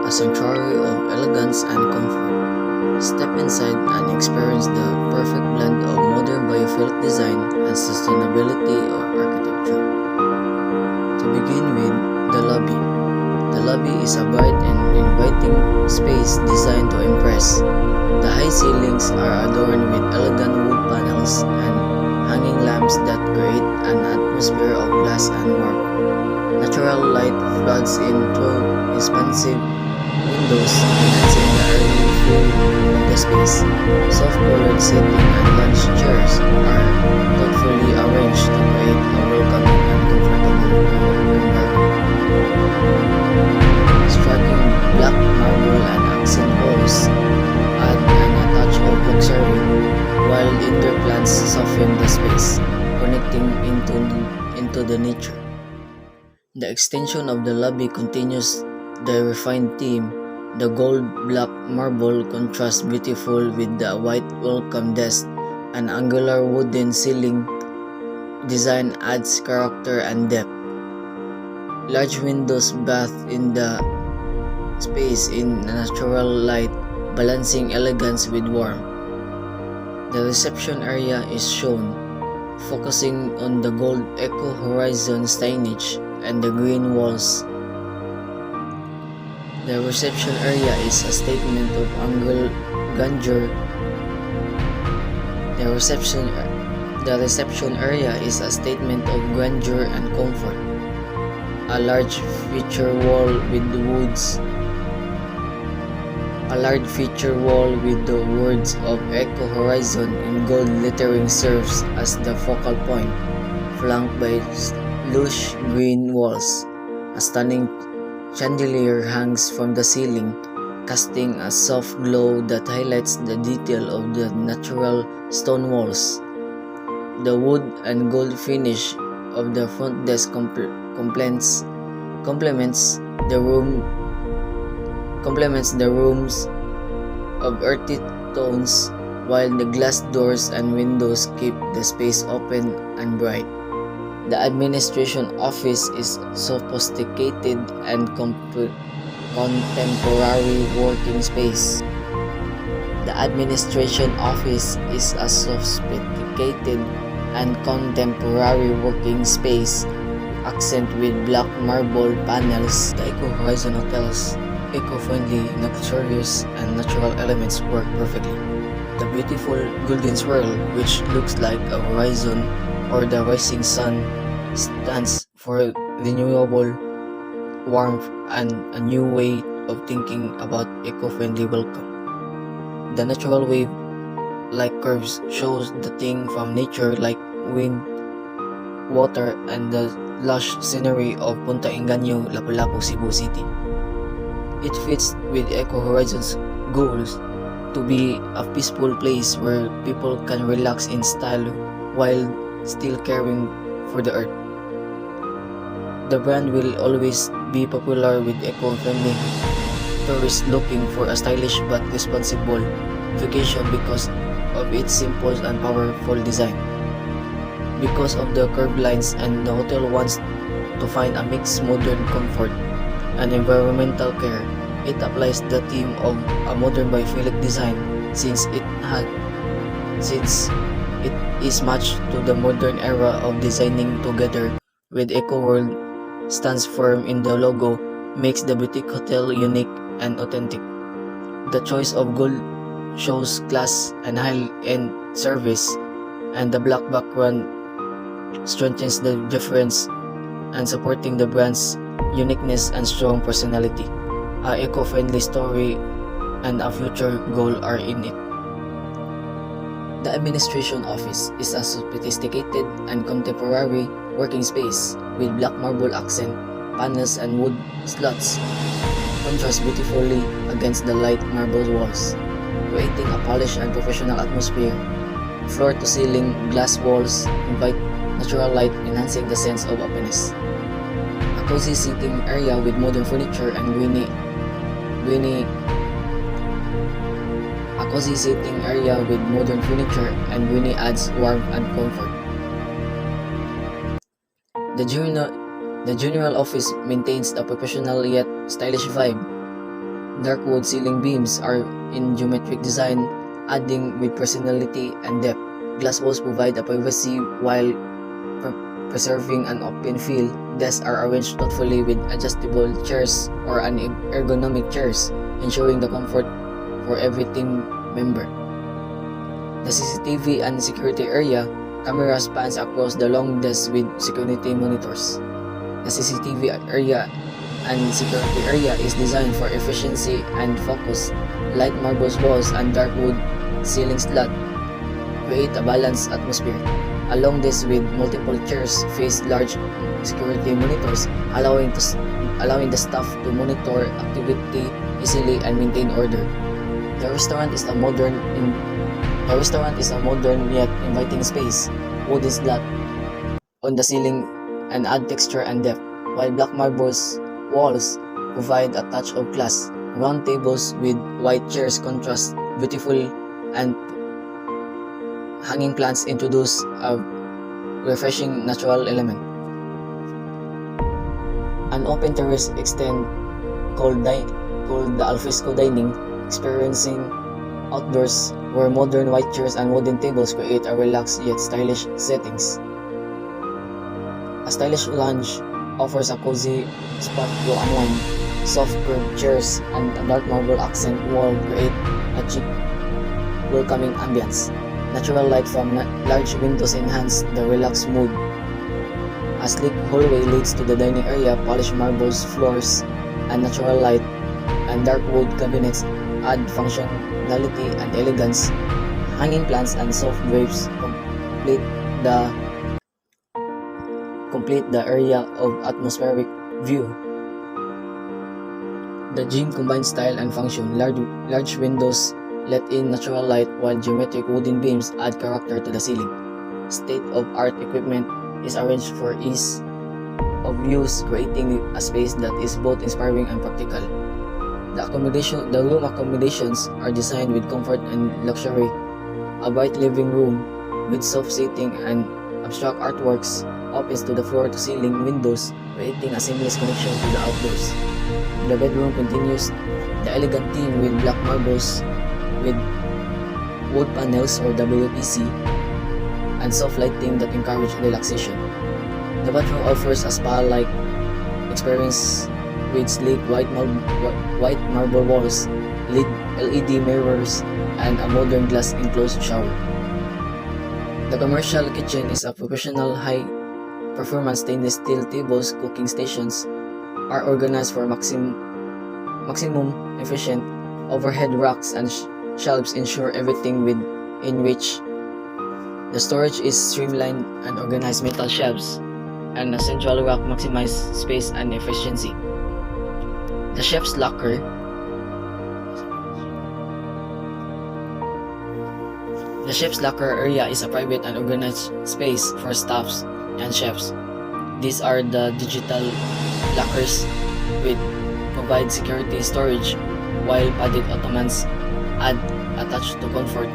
a sanctuary of elegance and comfort. Step inside and experience the perfect blend of modern biophilic design and sustainability of architecture. To begin with, the lobby. The lobby is a bright and inviting space designed to impress. The high ceilings are adorned with elegant wood panels and hanging lamps that create an atmosphere of glass and warmth. Natural light floods in through expansive windows, enhancing the early feel of the space. Soft-colored seating and lounge chairs are thoughtfully arranged to create a welcoming and comfortable environment. Striking black marble and accent walls add a touch of luxury, while indoor plants soften the space, connecting into the nature. The extension of the lobby continues the refined theme. The gold black marble contrasts beautiful with the white welcome desk. An angular wooden ceiling design adds character and depth. Large windows bath in the space in natural light, balancing elegance with warmth. The reception area is shown, focusing on the gold Eco Horizon signage and the green walls. The reception area is a statement of grandeur. The reception area is a statement of grandeur and comfort. A large feature wall with the words of Eco Horizon in gold lettering serves as the focal point, flanked by lush green walls. A stunning chandelier hangs from the ceiling, casting a soft glow that highlights the detail of the natural stone walls. The wood and gold finish of the front desk complements the rooms of earthy tones, while the glass doors and windows keep the space open and bright. The administration office is sophisticated and contemporary working space. The administration office is a sophisticated and contemporary working space, accent with black marble panels. The Eco Horizon Hotel's eco-friendly, luxurious, and natural elements work perfectly. The beautiful golden swirl, which looks like a horizon or the rising sun, stands for renewable warmth and a new way of thinking about eco-friendly welcome. The natural wave-like curves shows the thing from nature like wind, water, and the lush scenery of Punta Engaño, Lapu-Lapu, Cebu City. It fits with Eco Horizon's goals to be a peaceful place where people can relax in style while still caring for the earth. The brand will always be popular with eco-friendly tourists looking for a stylish but responsible vacation because of its simple and powerful design. Because of the curved lines, and the hotel wants to find a mixed modern comfort and environmental care. It applies the theme of a modern biophilic design since it is matched to the modern era of designing together with EcoWorld stands firm in the logo, makes the boutique hotel unique and authentic. The choice of gold shows class and high-end service, and the black background strengthens the difference and supporting the brand's uniqueness and strong personality. A eco-friendly story and a future goal are in it. The administration office is a sophisticated and contemporary working space with black marble accent panels and wood slots contrast beautifully against the light marble walls, creating a polished and professional atmosphere. Floor-to-ceiling glass walls invite natural light, enhancing the sense of openness. A cozy seating area with modern furniture and greeny adds warmth and comfort. The general office maintains a professional yet stylish vibe. Dark wood ceiling beams are in geometric design, adding with personality and depth. Glass walls provide a privacy while preserving an open feel. Desks are arranged thoughtfully with adjustable chairs or ergonomic chairs, ensuring the comfort for every team member. The CCTV and security area, camera spans across the long desk with security monitors. The CCTV area and security area is designed for efficiency and focus. Light marble walls and dark wood ceiling slot create a balanced atmosphere. Along this with multiple chairs face large security monitors, allowing the staff to monitor activity easily and maintain order. The restaurant is a modern yet inviting space. Wooden slot on the ceiling and add texture and depth, while black marble walls provide a touch of class. Round tables with white chairs contrast beautiful, and hanging plants introduce a refreshing natural element. An open terrace extend called the alfresco dining, experiencing outdoors where modern white chairs and wooden tables create a relaxed yet stylish settings. A stylish lounge offers a cozy spot to unwind. Soft curved chairs and a dark marble accent wall create a chic, welcoming ambience. Natural light from large windows enhance the relaxed mood. A sleek hallway leads to the dining area. Polished marble floors and natural light and dark wood cabinets add functionality and elegance. Hanging plants and soft drapes complete the area of atmospheric view. The gym combines style and function. Large windows let in natural light, while geometric wooden beams add character to the ceiling. State-of-art equipment is arranged for ease of use, creating a space that is both inspiring and practical. The room accommodations are designed with comfort and luxury. A bright living room with soft seating and abstract artworks opens to the floor-to-ceiling windows, creating a seamless connection to the outdoors. The bedroom continues the elegant theme with black marbles with wood panels or WPC and soft lighting that encourage relaxation. The bathroom offers a spa-like experience with sleek white marble walls, LED mirrors, and a modern glass enclosed shower. The commercial kitchen is a professional high-performance stainless steel tables. Cooking stations are organized for maximum efficient. Overhead racks and shelves ensure everything within reach. The storage is streamlined and organized. Metal shelves and a central rack maximize space and efficiency. The chef's locker area is a private and organized space for staffs and chefs. These are the digital lockers which provide security storage, while padded ottomans add a touch to comfort.